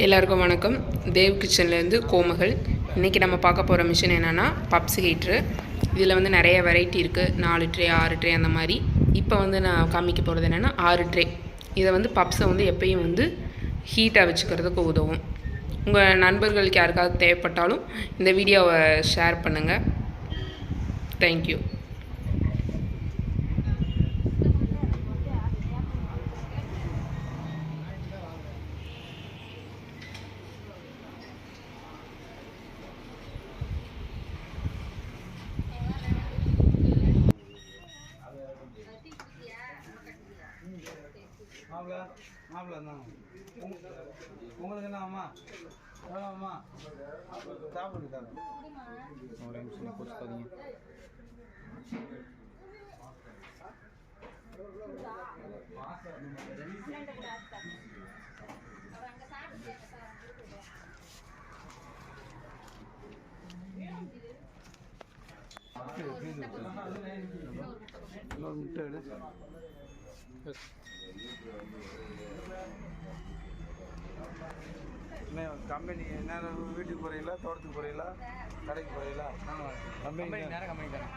எல்லாருக்கும் வணக்கம். தேவ் கிச்சன்லேருந்து கோமகள். இன்றைக்கி நம்ம பார்க்க போகிற மிஷின் என்னென்னா பப்ஸ் ஹீட்ரு. இதில் வந்து நிறைய வெரைட்டி இருக்குது. 4 ட்ரே 6 ட்ரே அந்த மாதிரி. இப்போ வந்து நான் காமிக்க போகிறது என்னென்னா 6 ட்ரே. இதை வந்து பப்ஸை வந்து எப்பயும் வந்து ஹீட்டாக வச்சுக்கிறதுக்கு உதவும். உங்கள் நண்பர்களுக்கு யாருக்காவது தேவைப்பட்டாலும் இந்த வீடியோவை ஷேர் பண்ணுங்கள். தேங்க்யூ. மாப்பிள்ள தான் உங்களுக்கு என்ன அம்மா அம்மா சாப்பிடுங்க சார் ஒரு நிமிஷம் கொடுத்தாதீங்க. இன்னொரு முட்டை எடு. கம்பெனி நேரம் வீட்டுக்கு போகிறீங்களா, தோட்டத்துக்கு போகிறீங்களா, கடைக்கு போகிறீங்களா? கம்பெனி நேரம் கம்பெனி தானே.